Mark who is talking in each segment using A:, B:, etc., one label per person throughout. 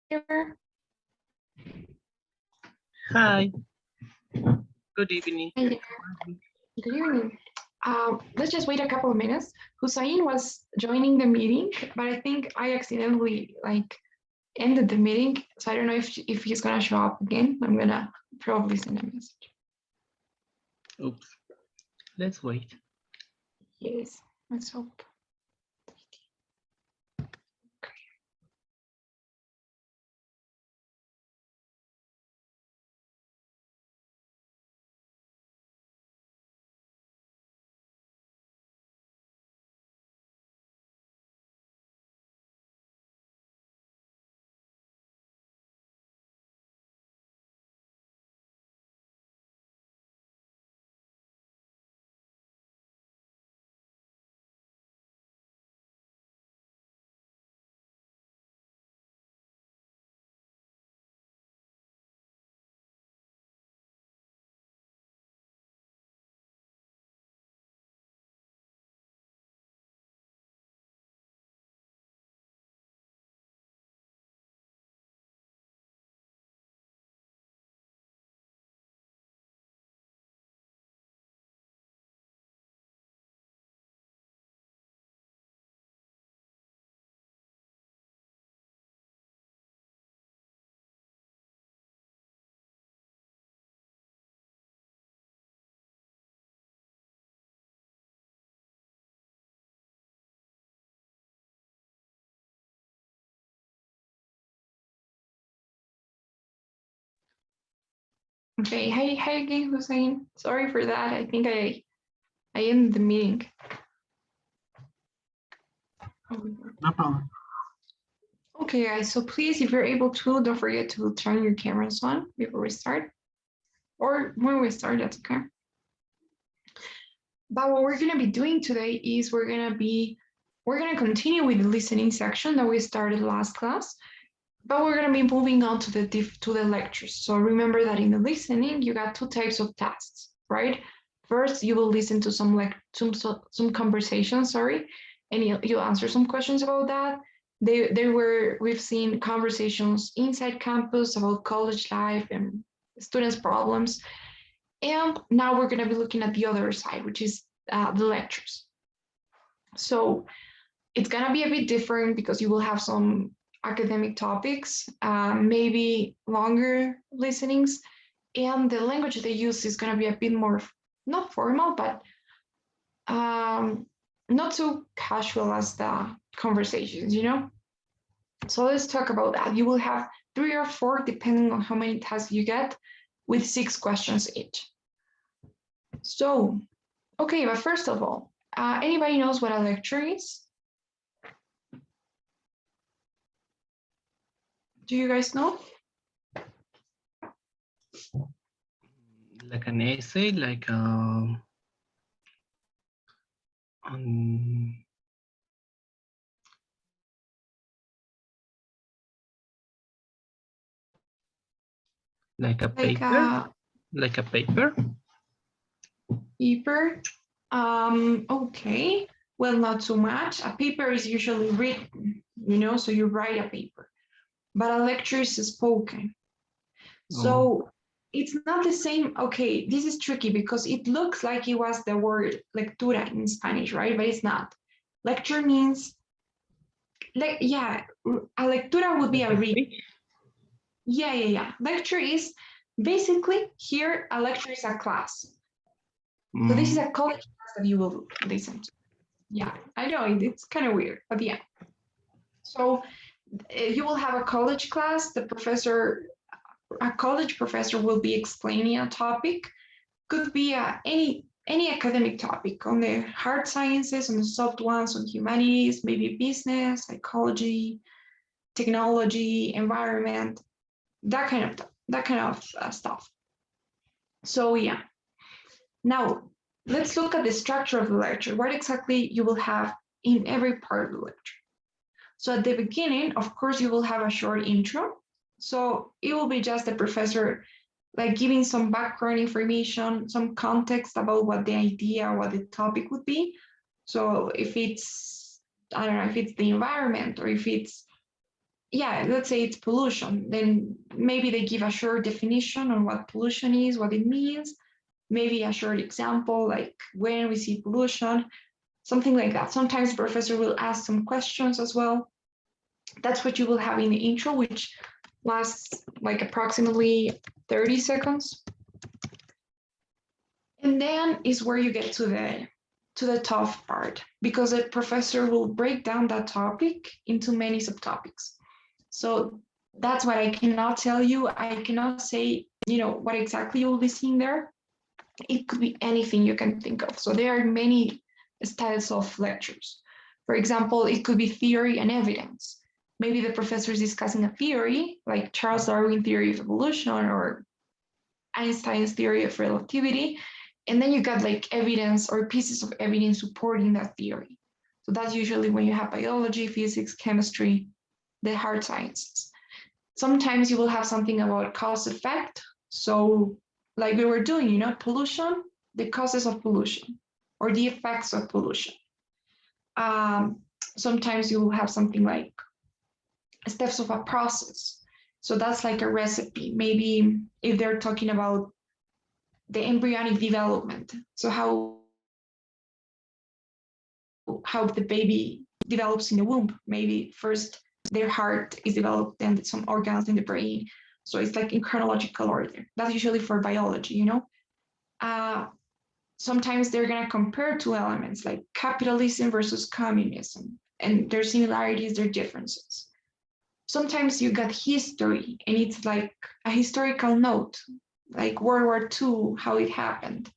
A: Here.
B: Hi, good evening.
A: Hey, good evening. Let's just wait a couple of minutes. Hussein was joining the meeting, but I think I accidentally ended the meeting, so I don't know if he's gonna show up again. I'm gonna probably send a message.
B: Oops, let's wait.
A: Yes, let's hope. Okay, hi again, Hussein. Sorry for that. I think I ended the meeting.
B: No problem.
A: Okay, guys, so please, if you're able to, don't forget to turn your cameras on before we start. Or when we start, that's okay. But what we're gonna be doing today is we're gonna continue with the listening section that we started last class, but we're gonna be moving on to the lectures. So remember that in the listening, you got two types of tasks, right? First, you will listen to some conversations, sorry, and you'll answer some questions about that. We've seen conversations inside campus about college life and students' problems. And now we're going to be looking at the other side, which is the lectures. So it's going to be a bit different because you will have some academic topics, maybe longer listenings, and the language they use is going to be a bit more, not formal, but not so casual as the conversations, you know? So let's talk about that. You will have 3 or 4, depending on how many tasks you get, with 6 questions each. So, okay, but first of all, anybody knows what a lecture is? Do you guys know?
B: Like an essay, like like a
A: Like
B: paper, like a paper.
A: Paper. Okay. Well, not so much. A paper is usually written, you know, so you write a paper. But a lecture is spoken. So it's not the same. Okay, this is tricky because it looks like it was the word lectura in Spanish, right? But it's not. Lecture means, like, yeah, a lectura would be
B: Like
A: a
B: a
A: read.
B: speech.
A: Yeah. Lecture is basically here, a lecture is a class. So this is a college class that you will listen to. Yeah, I know it's kind of weird, but yeah. So you will have a college class. A college professor will be explaining a topic. Could be any academic topic on the hard sciences, on the soft ones, on humanities, maybe business, psychology, technology, environment, that kind of stuff. So yeah. Now let's look at the structure of the lecture. What exactly you will have in every part of the lecture. So at the beginning, of course, you will have a short intro. So it will be just the professor like giving some background information, some context about what the idea, what the topic would be. So if it's, I don't know, if it's the environment or if it's yeah, let's say it's pollution, then maybe they give a short definition on what pollution is, what it means, maybe a short example, like when we see pollution, something like that. Sometimes the professor will ask some questions as well. That's what you will have in the intro, which lasts like approximately 30 seconds. And then is where you get to the tough part, because the professor will break down that topic into many subtopics. So that's what I cannot tell you. I cannot say, what exactly you will be seeing there. It could be anything you can think of. So there are many styles of lectures. For example, it could be theory and evidence. Maybe the professor is discussing a theory, like Charles Darwin theory of evolution or Einstein's theory of relativity, and then you got like evidence or pieces of evidence supporting that theory. So that's usually when you have biology, physics, chemistry, the hard sciences. Sometimes you will have something about cause effect. So like we were doing, pollution, the causes of pollution or the effects of pollution. Sometimes you will have something like steps of a process. So that's like a recipe. Maybe if they're talking about the embryonic development, so how the baby develops in the womb. Maybe first their heart is developed, then some organs in the brain. So it's like in chronological order. That's usually for biology, Sometimes they're going to compare two elements like capitalism versus communism, and their similarities, their differences. Sometimes you got history, and it's like a historical note, like World War II, how it happened,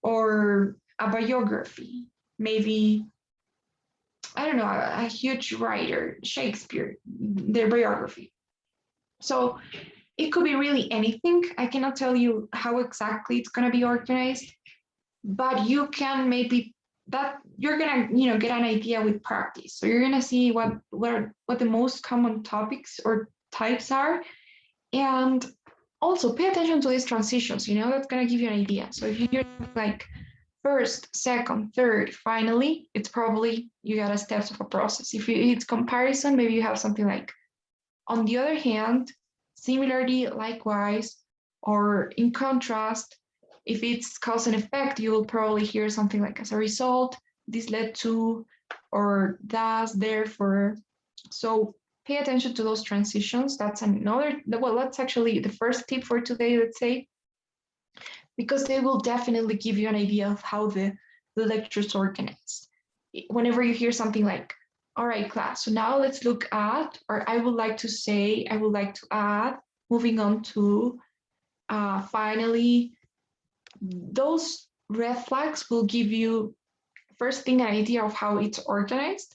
A: or a biography, maybe, I don't know, a huge writer, Shakespeare, their biography. So it could be really anything. I cannot tell you how exactly it's going to be organized, but you can maybe that you're gonna get an idea with practice. So you're gonna see what the most common topics or types are, and also pay attention to these transitions. That's gonna give you an idea. So if you hear like first, second, third, finally, it's probably you got a steps of a process. If it's comparison, maybe you have something like on the other hand, similarly, likewise, or in contrast. If it's cause and effect, you will probably hear something like as a result, this led to, or thus, therefore. So pay attention to those transitions. That's that's actually the first tip for today, let's say, because they will definitely give you an idea of how the lecture's organized. Whenever you hear something like, all right, class, so now let's look at, or I would like to say, I would like to add, moving on to, finally, those red flags will give you, first thing, an idea of how it's organized,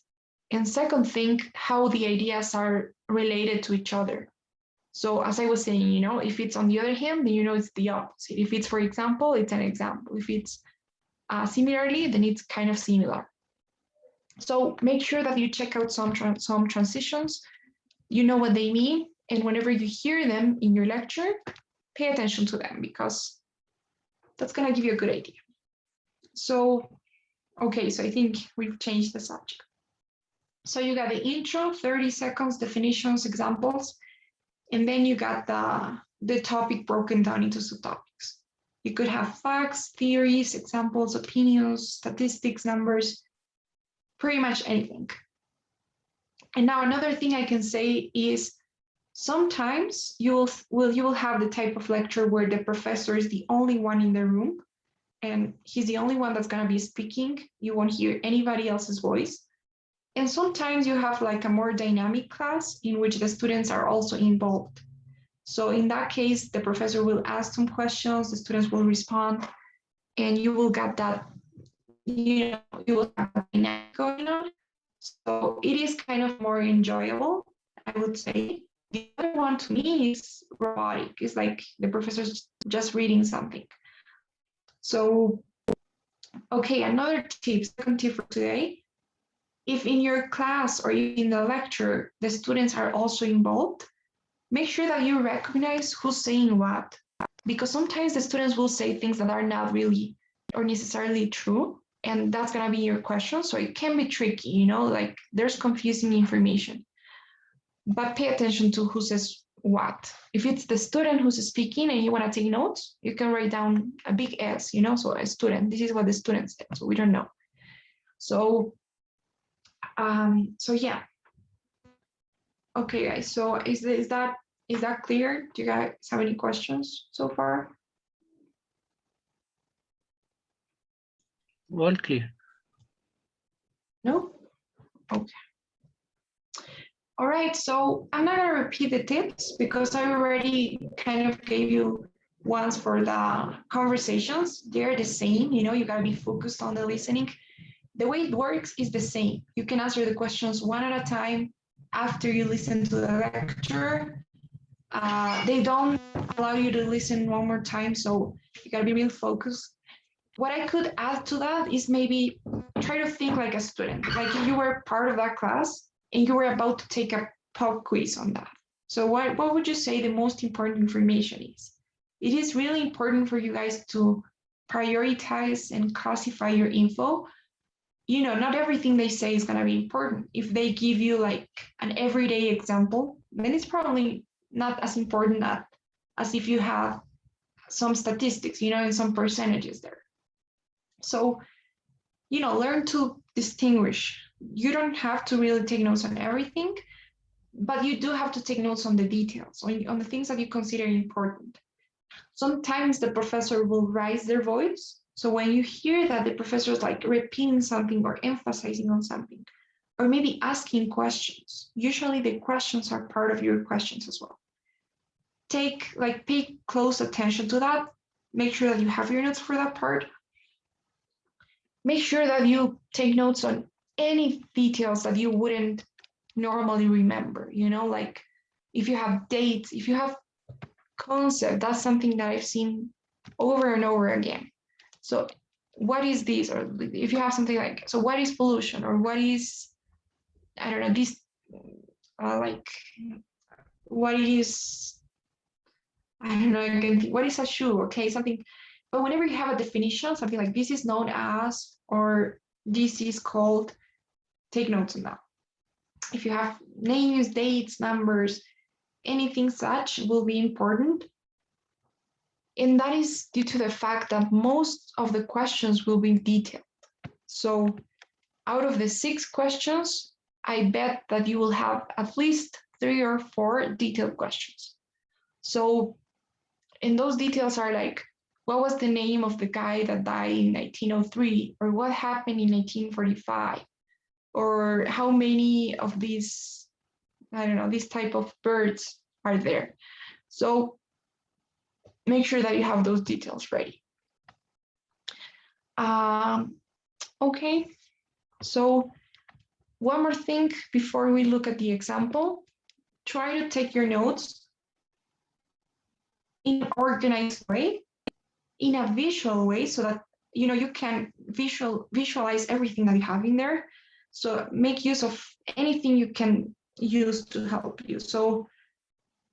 A: and second thing, how the ideas are related to each other. So as I was saying, if it's on the other hand, then it's the opposite. If it's, for example, it's an example. If it's similarly, then it's kind of similar. So make sure that you check out some transitions, you know what they mean, and whenever you hear them in your lecture, pay attention to them, because that's going to give you a good idea. So, okay, so I think we've changed the subject. So you got the intro, 30 seconds, definitions, examples, and then you got the topic broken down into subtopics. You could have facts, theories, examples, opinions, statistics, numbers, pretty much anything. And now another thing I can say is sometimes you will have the type of lecture where the professor is the only one in the room and he's the only one that's going to be speaking. You won't hear anybody else's voice. And sometimes you have like a more dynamic class in which the students are also involved. So in that case, the professor will ask some questions, the students will respond, and you will get that, you will have a dynamic going on. So it is kind of more enjoyable, I would say. The other one to me is robotic. It's like the professor's just reading something. So, okay, another tip, second tip for today. If in your class or in the lecture, the students are also involved, make sure that you recognize who's saying what, because sometimes the students will say things that are not really or necessarily true, and that's going to be your question. So it can be tricky, like there's confusing information. but pay attention to who says what. If it's the student who's speaking and you want to take notes, you can write down a big S, so a student, this is what the student said, so we don't know. So yeah. Okay, guys, so is that clear? Do you guys have any questions so far?
B: All clear.
A: No? Okay. All right, so I'm not gonna repeat the tips because I already kind of gave you ones for the conversations. They're the same, you gotta be focused on the listening. The way it works is the same. You can answer the questions one at a time after you listen to the lecture. They don't allow you to listen one more time, so you gotta be real focused. What I could add to that is maybe try to think like a student, like if you were part of that class and you were about to take a pop quiz on that. So what would you say the most important information is? It is really important for you guys to prioritize and classify your info. Not everything they say is going to be important. If they give you like an everyday example, then it's probably not as important as if you have some statistics, and some percentages there. So, learn to distinguish. You don't have to really take notes on everything, but you do have to take notes on the details, on the things that you consider important. Sometimes the professor will raise their voice. So when you hear that the professor is like repeating something or emphasizing on something, or maybe asking questions, usually the questions are part of your questions as well. Pay close attention to that. Make sure that you have your notes for that part. Make sure that you take notes on any details that you wouldn't normally remember, like if you have dates, if you have concept, that's something that I've seen over and over again. So what is this? Or if you have something like, so what is pollution? Or what is, I don't know, this, what is, I don't know, again, what is a shoe? Okay, something. But whenever you have a definition, something like this is known as, or this is called, take notes on that. If you have names, dates, numbers, anything such will be important. And that is due to the fact that most of the questions will be detailed. So out of the 6 questions, I bet that you will have at least 3 or 4 detailed questions. So, and those details are like, what was the name of the guy that died in 1903? Or what happened in 1945? Or how many of these, I don't know, this type of birds are there? So make sure that you have those details ready. Okay, so one more thing before we look at the example, try to take your notes in an organized way, in a visual way, so that you can visualize everything that you have in there. So make use of anything you can use to help you. So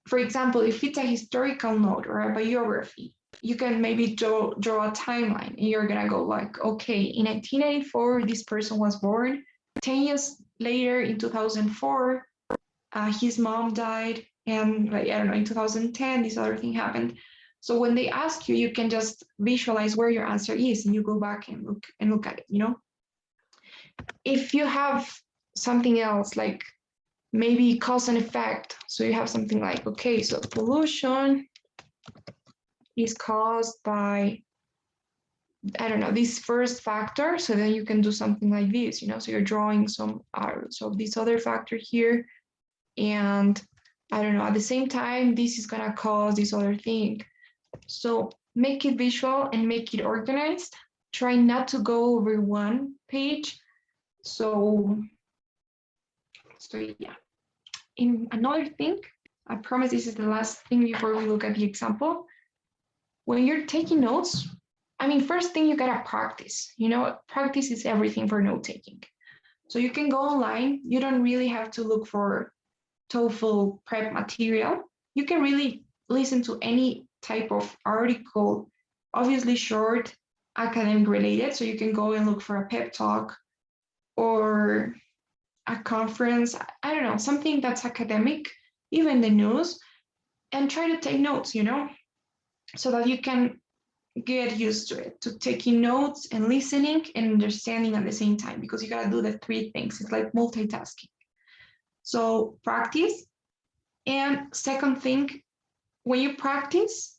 A: for example, if it's a historical note or a biography, you can maybe draw a timeline, and you're gonna go like, okay, in 1984, this person was born. 10 years later, in 2004, his mom died, and like, I don't know, in 2010, this other thing happened. So when they ask you, you can just visualize where your answer is, and you go back and look at it. If you have something else like maybe cause and effect. So you have something like, okay, so pollution is caused by, I don't know, this first factor. So then you can do something like this, so you're drawing some arrows of this other factor here. And I don't know, at the same time, this is gonna cause this other thing. So make it visual and make it organized. Try not to go over one page. So yeah. In another thing, I promise this is the last thing before we look at the example. When you're taking notes, first thing you gotta practice. Practice is everything for note taking. So you can go online. You don't really have to look for TOEFL prep material. You can really listen to any type of article, obviously short, academic related. So you can go and look for a pep talk, or a conference, I don't know, something that's academic, even the news, and try to take notes, so that you can get used to it, to taking notes and listening and understanding at the same time, because you got to do the three things. It's like multitasking. So practice. And second thing, when you practice,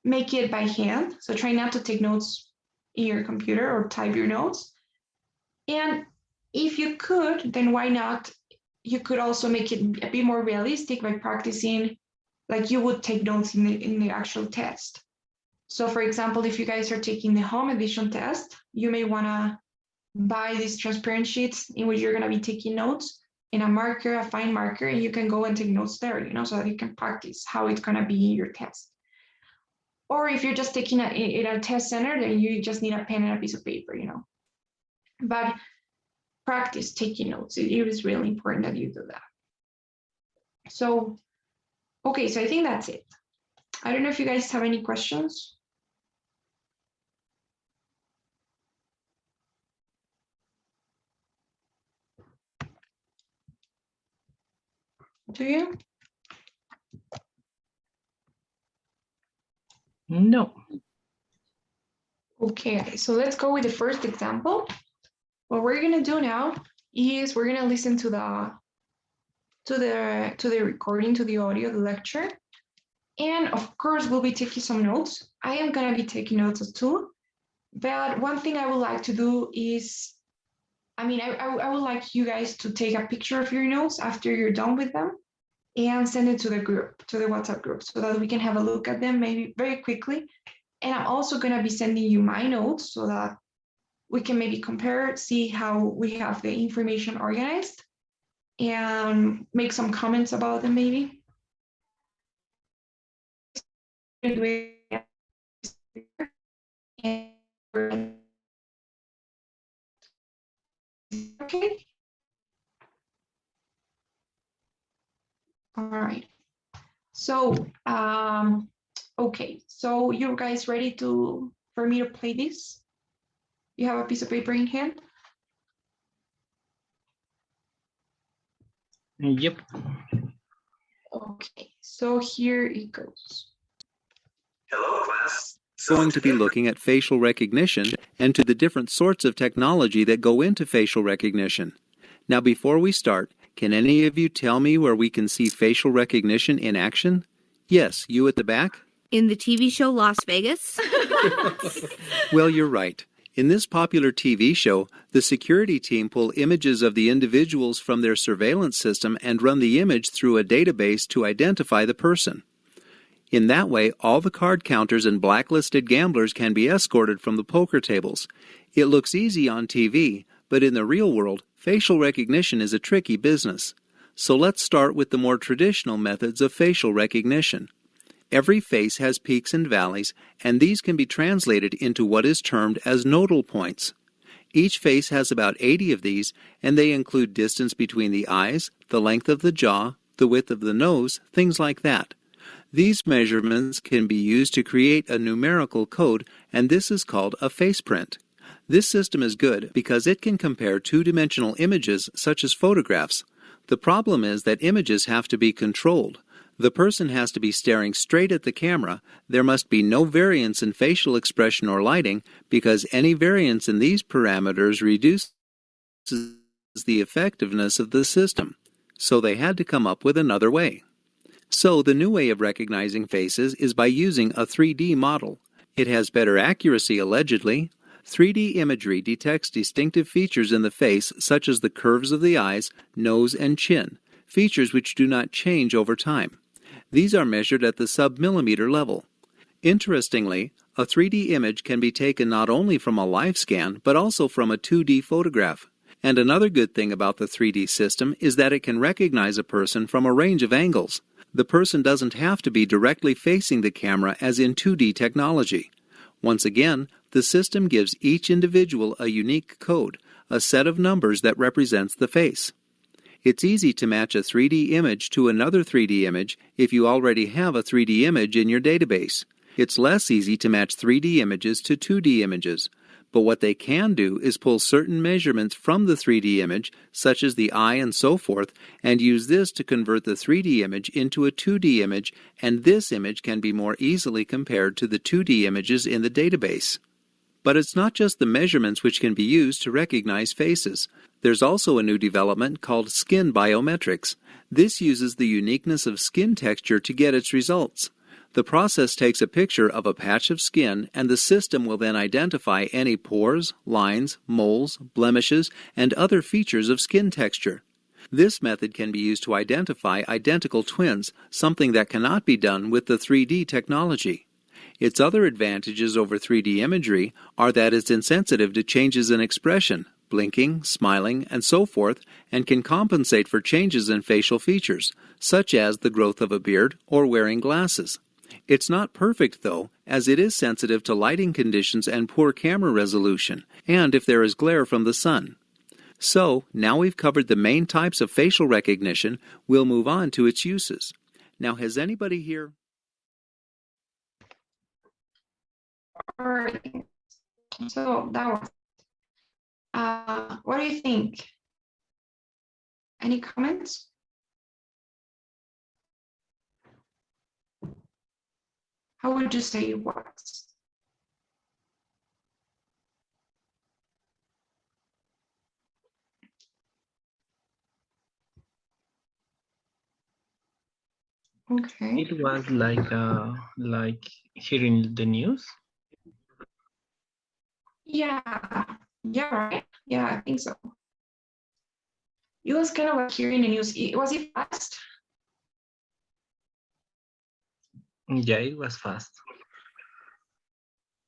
A: make it by hand. So try not to take notes in your computer or type your notes. And if you could, then why not? You could also make it a bit more realistic by practicing like you would take notes in the actual test. So for example, if you guys are taking the home edition test, you may want to buy these transparent sheets in which you're going to be taking notes in a marker, a fine marker, and you can go and take notes there, so that you can practice how it's going to be in your test. Or if you're just taking it in a test center, then you just need a pen and a piece of paper, But practice taking notes. It is really important that you do that. So, okay, so I think that's it. I don't know if you guys have any questions. Do you?
B: No.
A: Okay, so let's go with the first example. What we're gonna do now is we're gonna listen to the recording, to the audio, the lecture, and of course we'll be taking some notes. I am gonna be taking notes as too, but one thing I would like to do is, I would like you guys to take a picture of your notes after you're done with them and send it to the group, to the WhatsApp group, so that we can have a look at them maybe very quickly. And I'm also gonna be sending you my notes so that we can maybe compare, see how we have the information organized, and make some comments about them maybe. Okay. All right. So, okay. So you guys ready for me to play this? You have a piece of paper in hand?
B: Yep.
A: Okay, so here it goes.
C: Hello, class.
D: Going to be looking at facial recognition and to the different sorts of technology that go into facial recognition. Now, before we start, can any of you tell me where we can see facial recognition in action? Yes, you at the back?
E: In the TV show Las Vegas?
D: Well, you're right. In this popular TV show, the security team pull images of the individuals from their surveillance system and run the image through a database to identify the person. In that way, all the card counters and blacklisted gamblers can be escorted from the poker tables. It looks easy on TV, but in the real world, facial recognition is a tricky business. So let's start with the more traditional methods of facial recognition. Every face has peaks and valleys, and these can be translated into what is termed as nodal points. Each face has about 80 of these, and they include distance between the eyes, the length of the jaw, the width of the nose, things like that. These measurements can be used to create a numerical code, and this is called a face print. This system is good because it can compare two-dimensional images such as photographs. The problem is that images have to be controlled. The person has to be staring straight at the camera. There must be no variance in facial expression or lighting because any variance in these parameters reduces the effectiveness of the system. So they had to come up with another way. So the new way of recognizing faces is by using a 3D model. It has better accuracy allegedly. 3D imagery detects distinctive features in the face such as the curves of the eyes, nose, and chin, features which do not change over time. These are measured at the sub-millimeter level. Interestingly, a 3D image can be taken not only from a live scan, but also from a 2D photograph. And another good thing about the 3D system is that it can recognize a person from a range of angles. The person doesn't have to be directly facing the camera as in 2D technology. Once again, the system gives each individual a unique code, a set of numbers that represents the face. It's easy to match a 3D image to another 3D image if you already have a 3D image in your database. It's less easy to match 3D images to 2D images. But what they can do is pull certain measurements from the 3D image, such as the eye and so forth, and use this to convert the 3D image into a 2D image, and this image can be more easily compared to the 2D images in the database. But it's not just the measurements which can be used to recognize faces. There's also a new development called skin biometrics. This uses the uniqueness of skin texture to get its results. The process takes a picture of a patch of skin, and the system will then identify any pores, lines, moles, blemishes, and other features of skin texture. This method can be used to identify identical twins, something that cannot be done with the 3D technology. Its other advantages over 3D imagery are that it's insensitive to changes in expression, blinking, smiling, and so forth, and can compensate for changes in facial features, such as the growth of a beard or wearing glasses. It's not perfect, though, as it is sensitive to lighting conditions and poor camera resolution, and if there is glare from the sun. So, now we've covered the main types of facial recognition, we'll move on to its uses. Now, has anybody here...
A: Alright, so that was. What do you think? Any comments? How would you say it was? Okay.
B: It was like hearing the news.
A: Yeah, right. Yeah, I think so. It was kind of like hearing the news. Was it fast?
B: Yeah, it was fast.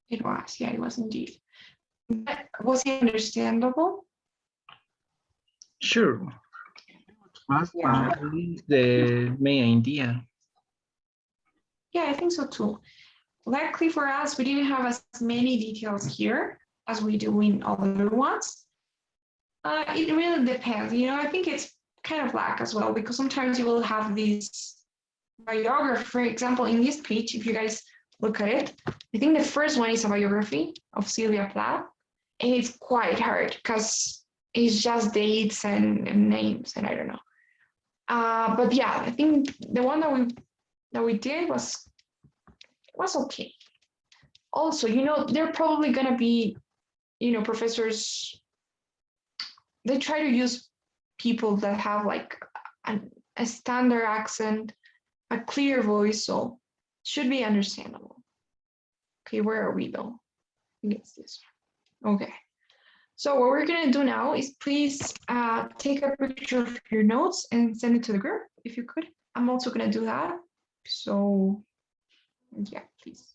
A: It was, yeah, it was indeed. But was it understandable?
B: Sure. Fast,
A: Yeah.
B: but at least the main idea.
A: Yeah, I think so too. Luckily for us, we didn't have as many details here as we do in other ones. It really depends. I think it's kind of luck as well, because sometimes you will have this biography. For example, in this page, if you guys look at it, I think the first one is a biography of Sylvia Plath, and it's quite hard because it's just dates and names, and I don't know. But yeah, I think the one that we did was okay. Also, they're probably gonna be, professors. They try to use people that have like a standard accent, a clear voice, so should be understandable. Okay, where are we though? I think it's this one. Okay. So what we're gonna do now is please take a picture of your notes and send it to the group if you could. I'm also gonna do that. So yeah, please.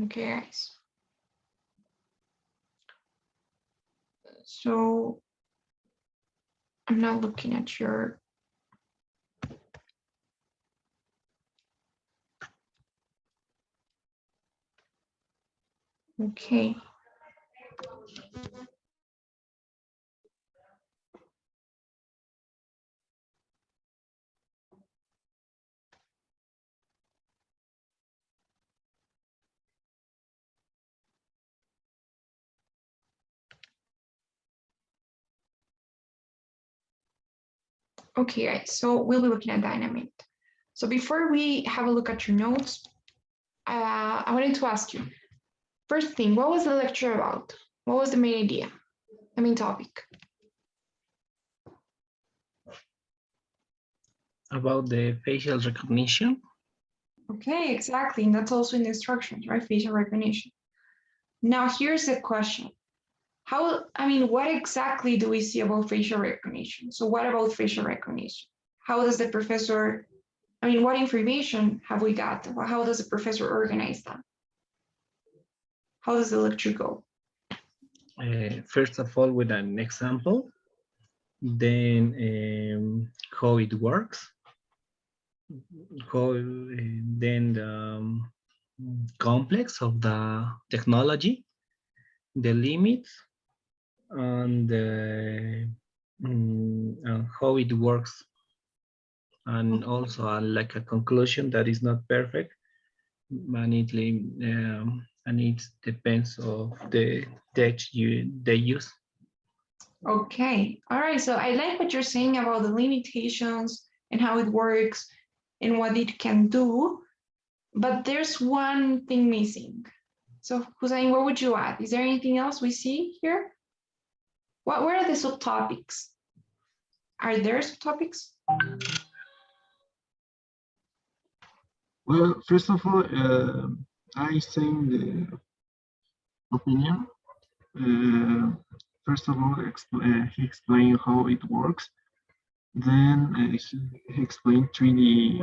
A: Okay, guys. So I'm not looking at your. Okay. Okay, guys, so we'll be looking at dynamic. So before we have a look at your notes, I wanted to ask you, first thing, what was the lecture about? What was the main idea, the main topic?
B: About the facial recognition.
A: Okay, exactly, and that's also in the instructions, right? Facial recognition. Now, here's the question. What exactly do we see about facial recognition? So what about facial recognition? How does the professor, what information have we got? How does the professor organize that? How does the lecture go?
B: First of all, with an example, then how it works, then the complex of the technology, the limits, and how it works, and also like a conclusion that is not perfect, and it depends of the text they use.
A: Okay, all right. So I like what you're saying about the limitations and how it works and what it can do, but there's one thing missing. So Hussein, what would you add? Is there anything else we see here? What are the subtopics? Are there subtopics?
F: Well, first of all, I think the opinion. First of all, he explained how it works. Then he explained 3D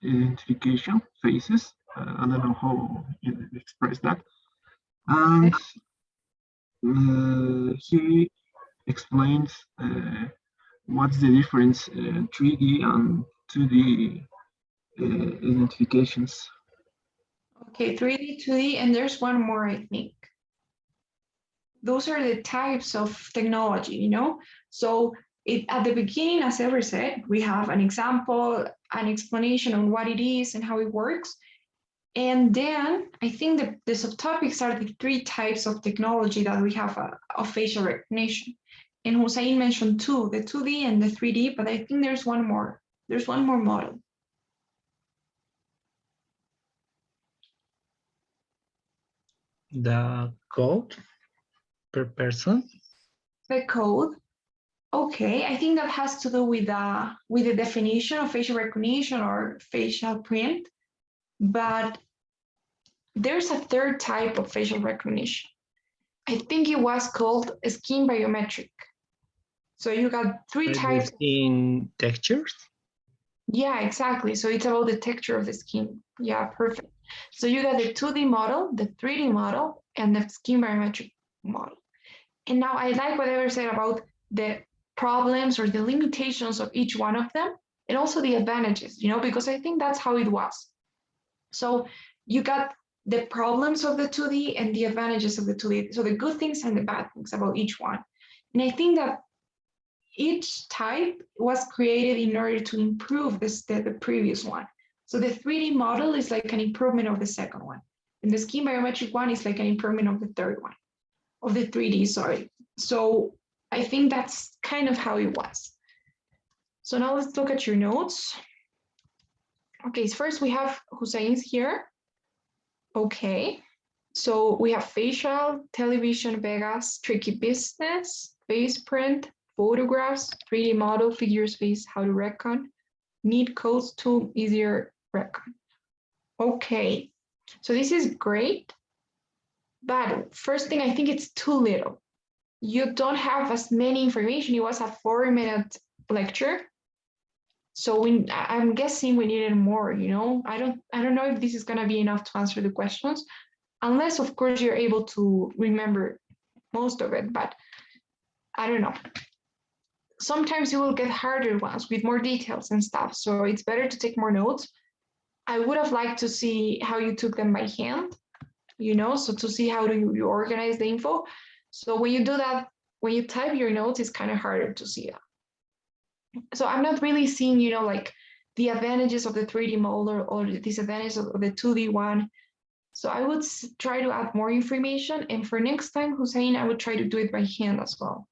F: identification phases. I don't know how you express that. And he explains what's the difference 3D and 2D identifications.
A: Okay, 3D, 2D, and there's one more, I think. Those are the types of technology, you know? So at the beginning, as Ever said, we have an example, an explanation on what it is and how it works. And then I think the subtopics are the three types of technology that we have of facial recognition. And Hussein mentioned two, the 2D and the 3D, but I think there's one more. There's one more model.
B: The code per person.
A: The code. Okay, I think that has to do with the definition of facial recognition or facial print, but there's a third type of facial recognition. I think it was called skin biometric. So you got three types.
B: In textures.
A: Yeah, exactly. So it's about the texture of the skin. Yeah, perfect. So you got the 2D model, the 3D model, and the skin biometric model. And now I like what Ever said about the problems or the limitations of each one of them, and also the advantages, you know, because I think that's how it was. So you got the problems of the 2D and the advantages of the 2D. So the good things and the bad things about each one. And I think that each type was created in order to improve the previous one. So the 3D model is like an improvement of the second one. And the skin biometric one is like an improvement of the third one, of the 3D, sorry. So I think that's kind of how it was. So now let's look at your notes. Okay, so first we have Hussein's here. Okay, so we have facial, television, Vegas, tricky business, face print, photographs, 3D model, figure space, how to recon, need codes to easier recon. Okay, so this is great, but first thing, I think it's too little. You don't have as many information. It was a 4-minute lecture. So I'm guessing we needed more, you know? I don't know if this is gonna be enough to answer the questions, unless of course you're able to remember most of it, but I don't know. Sometimes you will get harder ones with more details and stuff. So it's better to take more notes. I would have liked to see how you took them by hand, you know, so to see how do you organize the info. So when you do that, when you type your notes, it's kind of harder to see that. So I'm not really seeing, you know, like the advantages of the 3D model or the disadvantages of the 2D one. So I would try to add more information. And for next time, Hussein, I would try to do it by hand as well.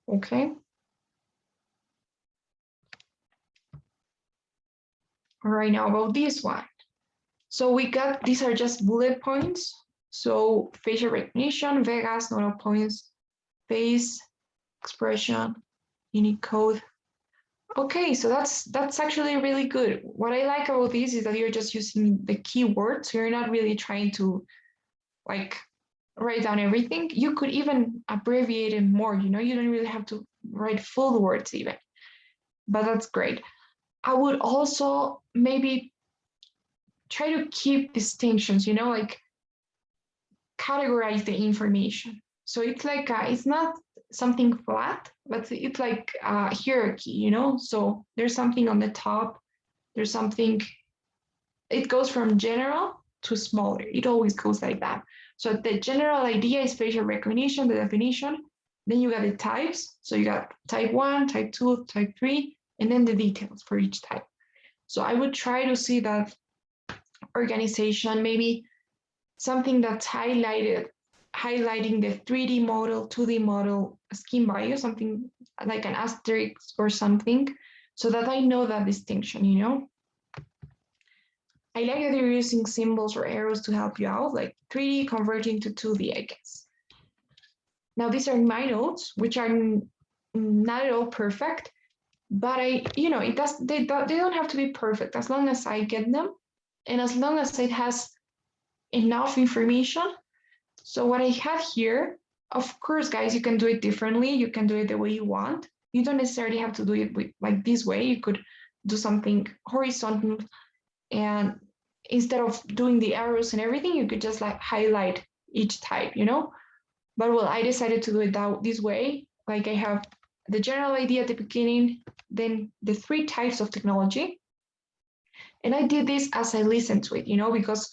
A: Okay. All right, now about this one. So we got, these are just bullet points. So facial recognition, Vegas, nodal points, face, expression, unique code. Okay, so that's actually really good. What I like about this is that you're just using the keywords. So you're not really trying to like write down everything. You could even abbreviate it more, you know, you don't really have to write full words even, but that's great. I would also maybe try to keep distinctions, you know, like categorize the information. So it's like it's not something flat, but it's like a hierarchy, you know? So there's something on the top, there's something, it goes from general to smaller. It always goes like that. So the general idea is facial recognition, the definition. Then you got the types. So you got type 1, type 2, type 3, and then the details for each type. So I would try to see that organization, maybe something that's highlighting the 3D model, 2D model, scheme bio, something like an asterisk or something, so that I know that distinction, you know? I like that you're using symbols or arrows to help you out, like 3D converting to 2D, I guess. Now, these are my notes, which are not at all perfect, but they don't have to be perfect as long as I get them and as long as it has enough information. So what I have here, of course, guys, you can do it differently. You can do it the way you want. You don't necessarily have to do it like this way. You could do something horizontal, and instead of doing the arrows and everything, you could just like highlight each type, you know? But well, I decided to do it this way. Like I have the general idea at the beginning, then the 3 types of technology. And I did this as I listened to it, you know, because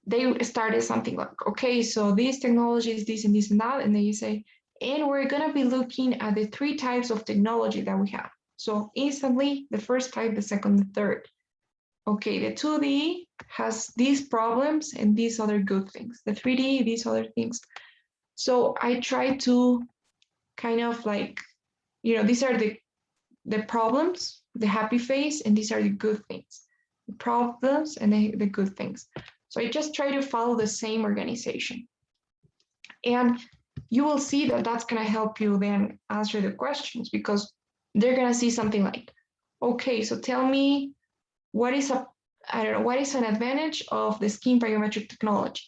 A: they started something like, okay, so these technologies, this and this and that. And then you say, and we're going to be looking at the 3 types of technology that we have. So instantly, the first type, the second, the third. Okay, the 2D has these problems and these other good things. The 3D, these other things. So I try to kind of like, you know, these are the problems, the happy face, and these are the good things. The problems and the good things. So I just try to follow the same organization. And you will see that that's going to help you then answer the questions, because they're going to see something like, okay, so tell me what is an advantage of the skin biometric technology?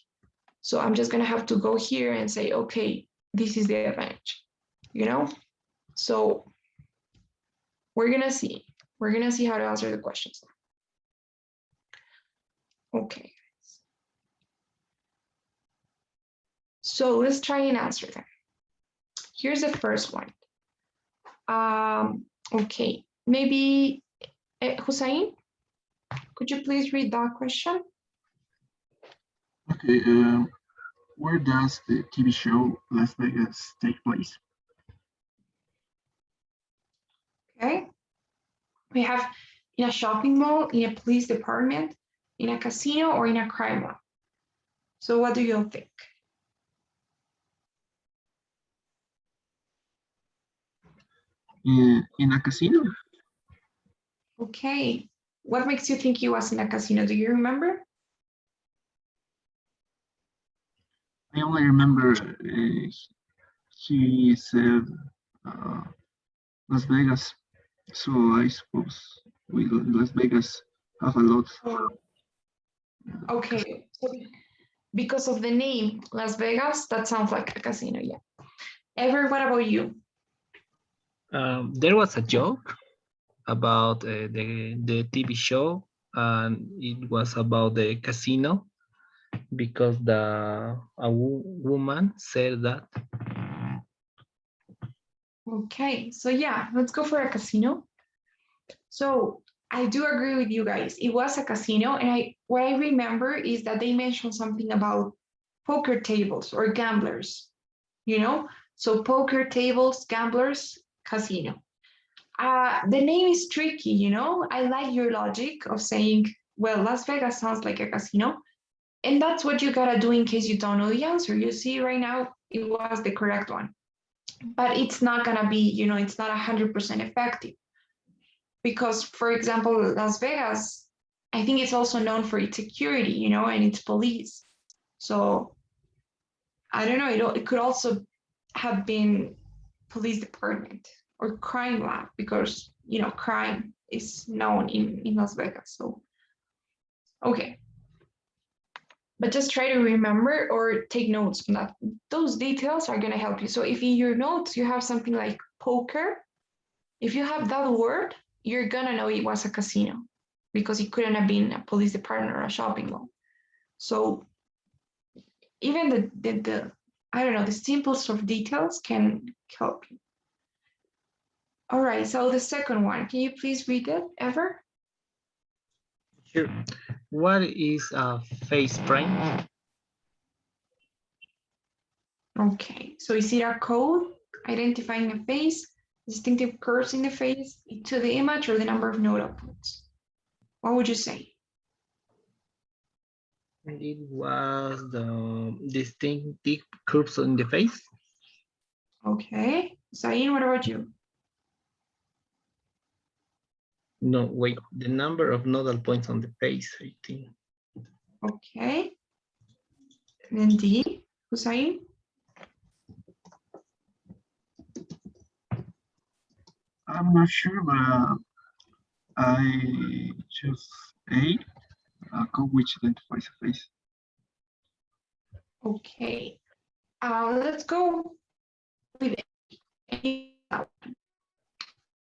A: So I'm just going to have to go here and say, okay, this is the advantage, you know? So we're going to see how to answer the questions. Okay. So let's try and answer them. Here's the first one. Okay, maybe Hussein, could you please read that question?
F: Okay, where does the TV show Las Vegas take place?
A: Okay. We have in a shopping mall, in a police department, in a casino, or in a crime lab. So what do you think?
F: In a casino.
A: Okay. What makes you think he was in a casino? Do you remember?
F: I only remember he said Las Vegas, so I suppose Las Vegas have a lot.
A: Okay. So because of the name Las Vegas, that sounds like a casino, yeah. Ever, what about you?
B: There was a joke about the TV show, and it was about the casino because a woman said that.
A: Okay, so yeah, let's go for a casino. So I do agree with you guys. It was a casino, and what I remember is that they mentioned something about poker tables or gamblers, you know? So poker tables, gamblers, casino. The name is tricky, you know? I like your logic of saying, well, Las Vegas sounds like a casino. And that's what you gotta do in case you don't know the answer. You see right now, it was the correct one. But it's not gonna be, you know, it's not 100% effective. Because, for example, Las Vegas, I think it's also known for its security, you know, and its police. So I don't know, it could also have been police department or crime lab, because, you know, crime is known in Las Vegas. So, okay. But just try to remember or take notes on that. Those details are going to help you. So if in your notes you have something like poker, if you have that word, you're going to know it was a casino, because it couldn't have been a police department or a shopping mall. So even the I don't know, the simplest of details can help you. All right, so the second one, can you please read it, Ever?
B: Sure. What is a face print?
A: Okay, so is it a code identifying a face, distinctive curves in the face, to the image, or the number of node outputs? What would you say?
B: It was the distinctive curves on the face.
A: Okay, Zain, what about you?
B: No, wait, the number of nodal points on the face, I think.
A: Okay, and then D, Hussein?
F: I'm not sure, but I choose A, a code which identifies a face.
A: Okay, let's go with A.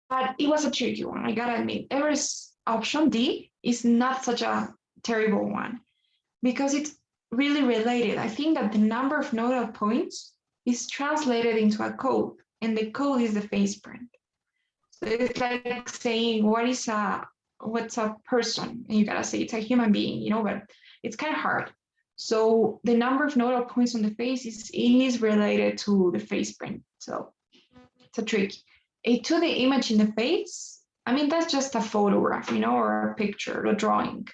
A: But it was a tricky one, I gotta admit. Ever's option D is not such a terrible one because it's really related. I think that the number of nodal points is translated into a code, and the code is the face print. So it's like saying what's a person, and you gotta say it's a human being, you know, but it's kind of hard. So the number of nodal points on the face is related to the face print. So it's a trick. A 2D image in the face, I mean, that's just a photograph, you know, or a picture or a drawing.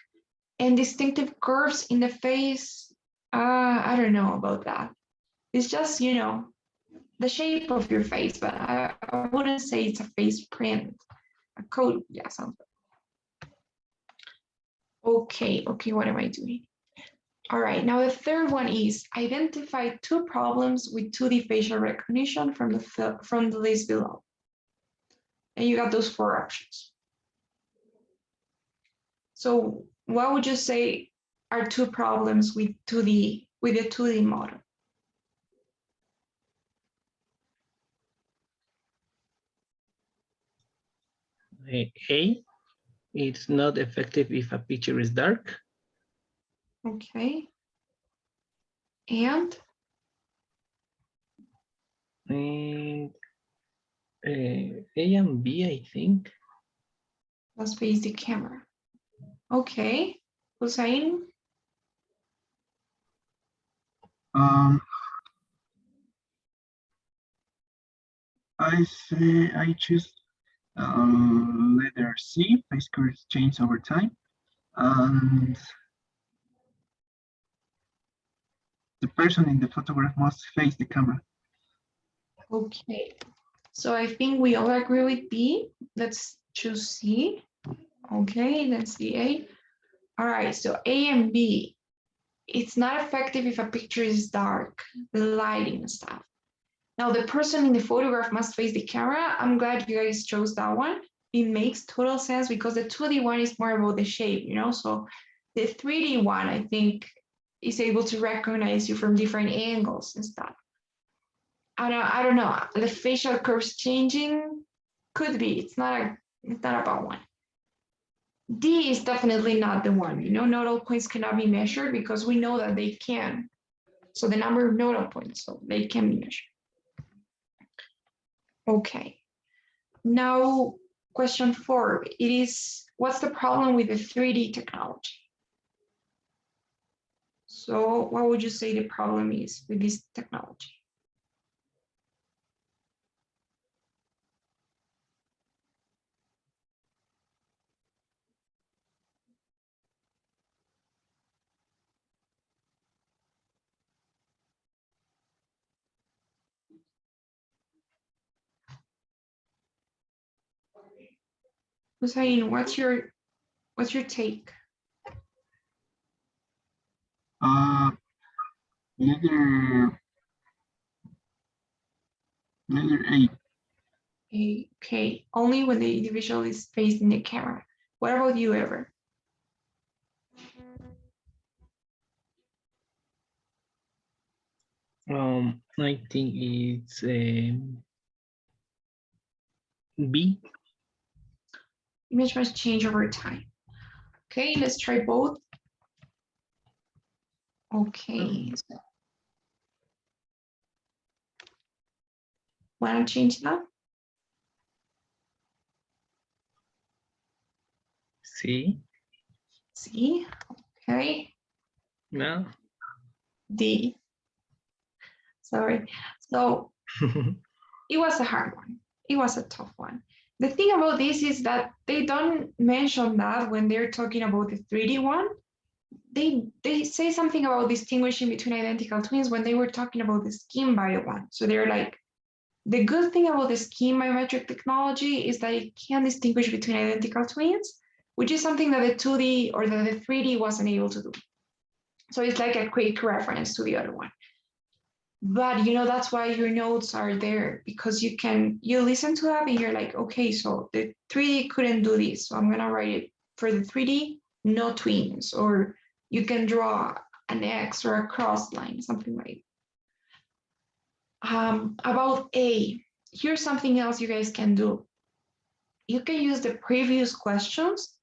A: And distinctive curves in the face, I don't know about that. It's just, you know, the shape of your face, but I wouldn't say it's a face print. A code, yeah, sounds good. Okay, what am I doing? All right, now the third one is identify two problems with 2D facial recognition from the list below. And you got those 4 options. So what would you say are 2 problems with the 2D model?
B: A, it's not effective if a picture is dark.
A: Okay. And
B: A and B, I think.
A: let's face the camera. Okay, Hussein.
F: I choose letter C, face curves change over time, and the person in the photograph must face the camera.
A: Okay, so I think we all agree with B. Let's choose C. Okay, that's the A. All right, so A and B. It's not effective if a picture is dark, the lighting and stuff. Now, the person in the photograph must face the camera. I'm glad you guys chose that one. It makes total sense because the 2D one is more about the shape, you know? So the 3D one, I think, is able to recognize you from different angles and stuff. I don't know. The facial curves changing could be. It's not about one. D is definitely not the one. You know, nodal points cannot be measured because we know that they can. So the number of nodal points, so they can be measured. Okay. Now, question 4. It is, what's the problem with the 3D technology? So what would you say the problem is with this technology? Hussein, what's your take?
F: Letter A.
A: Okay, only when the individual is facing the camera. What about you, Ever?
B: I think it's B.
A: Image must change over time. Okay, let's try both. Okay, Want to change that?
B: C.
A: C. Okay.
B: No.
A: D. Sorry. So it was a hard one. It was a tough one. The thing about this is that they don't mention that when they're talking about the 3D one. They say something about distinguishing between identical twins when they were talking about the skin bio one. So they're like, the good thing about the skin biometric technology is that it can distinguish between identical twins, which is something that the 2D or that the 3D wasn't able to do. So it's like a quick reference to the other one. But that's why your notes are there, because you listen to that and you're like, okay, so the 3D couldn't do this, so I'm gonna write it for the 3D, no twins, or you can draw an X or a cross line, something like about A. Here's something else you guys can do. You can use the previous questions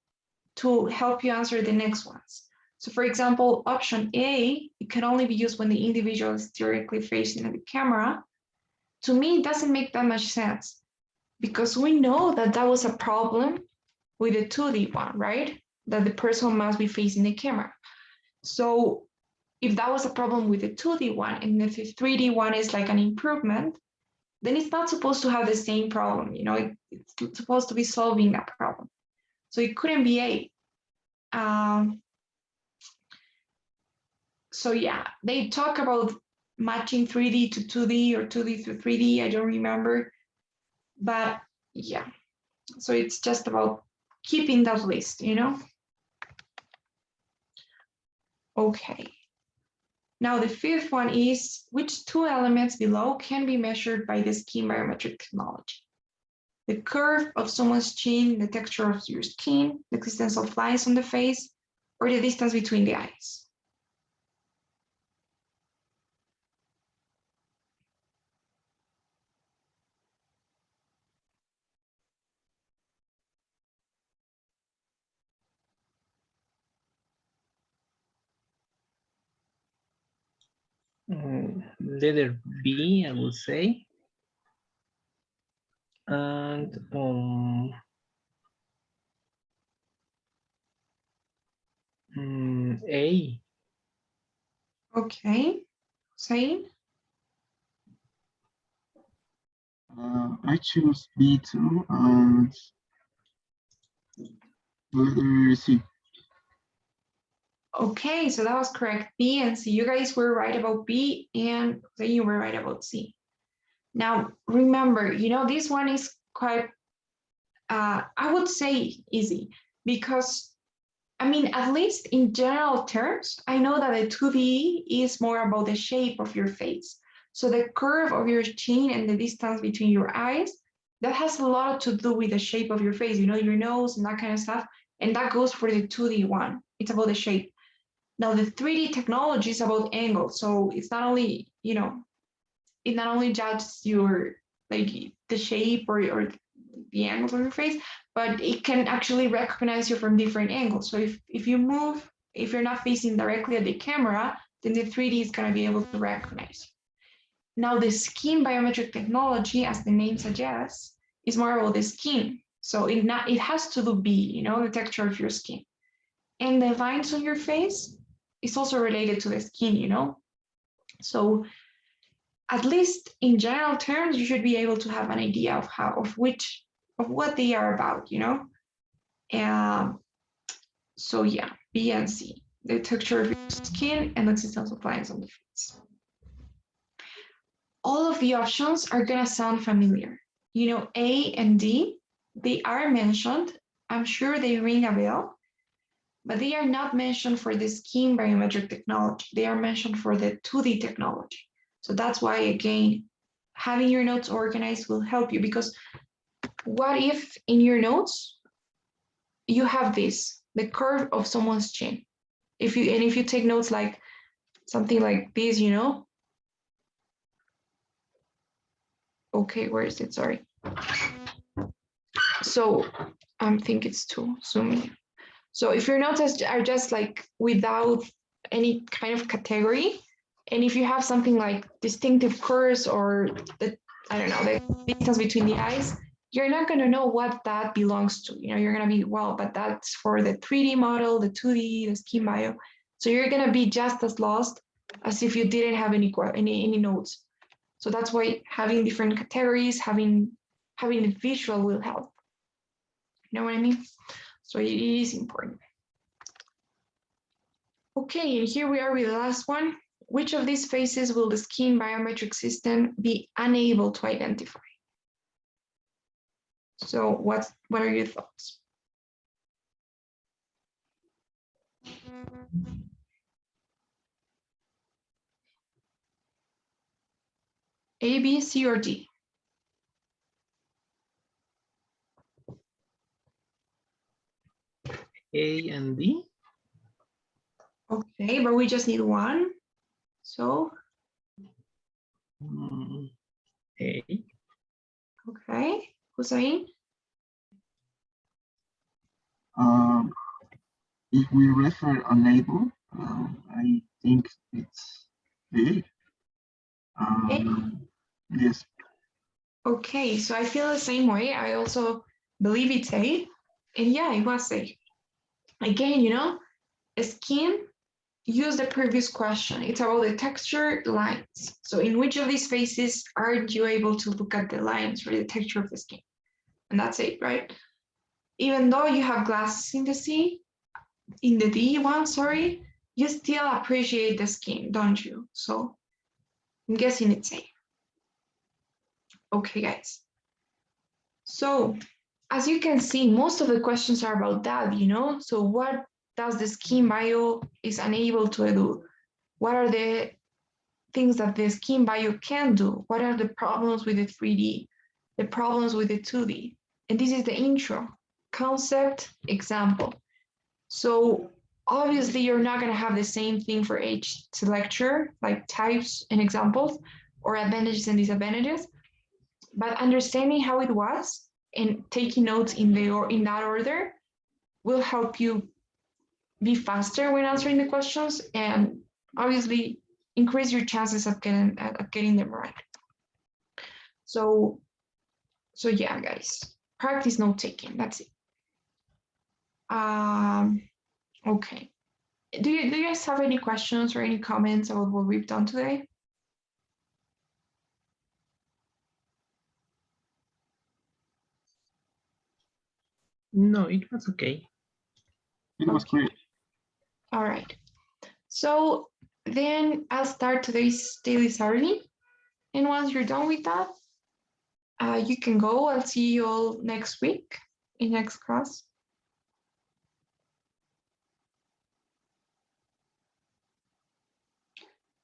A: to help you answer the next ones. So for example, option A, it can only be used when the individual is directly facing the camera. To me, it doesn't make that much sense, because we know that that was a problem with the 2D one, right? That the person must be facing the camera. So if that was a problem with the 2D one, and if the 3D one is like an improvement, then it's not supposed to have the same problem, it's supposed to be solving that problem. So it couldn't be A. So yeah, they talk about matching 3D to 2D or 2D to 3D, I don't remember. But yeah, so it's just about keeping that list, Okay. Now the fifth one is, which two elements below can be measured by the skin biometric technology? The curve of someone's chin, the texture of your skin, the existence of lines on the face, or the distance between the eyes?
B: Letter B, I would say. And A.
A: Okay, Zain?
F: I choose B2 and letter C.
A: Okay, so that was correct. B and C. You guys were right about B, and then you were right about C. Now, remember, this one is quite, I would say easy, because, at least in general terms, I know that the 2D is more about the shape of your face. So the curve of your chin and the distance between your eyes, that has a lot to do with the shape of your face, your nose and that kind of stuff. And that goes for the 2D one. It's about the shape. Now the 3D technology is about angle. So it's not only, it not only judges your, like, the shape or the angle of your face, but it can actually recognize you from different angles. So if you move, if you're not facing directly at the camera, then the 3D is going to be able to recognize you. Now the skin biometric technology, as the name suggests, is more about the skin. So it has to do B, the texture of your skin. And the lines on your face is also related to the skin, So at least in general terms, you should be able to have an idea of what they are about, So yeah, B and C, the texture of your skin and the existence of lines on the face. All of the options are gonna sound familiar. A and D, they are mentioned. I'm sure they ring a bell, but they are not mentioned for the skin biometric technology. They are mentioned for the 2D technology. So that's why, again, having your notes organized will help you, because what if in your notes you have the curve of someone's chin? If you take notes like something like this, Okay, where is it? Sorry. So I think it's too zoomy. So if your notes are just like without any kind of category, and if you have something like distinctive curves or the I don't know, the distance between the eyes, you're not going to know what that belongs to. You know, you're going to be, well, but that's for the 3D model, the 2D, the scheme bio. So you're going to be just as lost as if you didn't have any notes. So that's why having different categories, having the visual will help. You know what I mean? So it is important. Okay, and here we are with the last one. Which of these phases will the skin biometric system be unable to identify? So what are your thoughts? A, B, C, or D?
B: A and D.
A: Okay, but we just need one. So,
B: A.
A: okay, Hussein?
F: If we refer unable, I think it's A. Yes.
A: Okay, so I feel the same way. I also believe it's A. And yeah, it was A. Again, you know, skin, use the previous question. It's about the texture lines. So in which of these phases aren't you able to look at the lines or the texture of the skin? And that's it, right? Even though you have glasses in the C, in the D one, sorry, you still appreciate the skin, don't you? So I'm guessing it's A. Okay, guys. So as you can see, most of the questions are about that, you know? So what does the skin bio is unable to do? What are the things that the skin bio can do? What are the problems with the 3D? The problems with the 2D? And this is the intro, concept, example. So obviously you're not going to have the same thing for each lecture, like types and examples or advantages and disadvantages, but understanding how it was and taking notes in that order will help you be faster when answering the questions and obviously increase your chances of getting them right. So yeah, guys, practice note taking. That's it. Okay. Do you guys have any questions or any comments about what we've done today?
B: No, it was okay.
F: It was great.
A: All right. So then I'll start today's daily summary. And once you're done with that, you can go. I'll see you all next week in next class.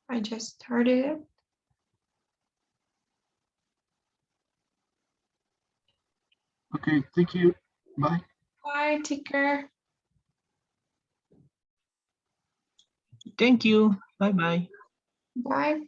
A: I just started it.
F: Okay, thank you. Bye.
A: Bye, take care.
B: Thank you. Bye-bye.
A: Bye.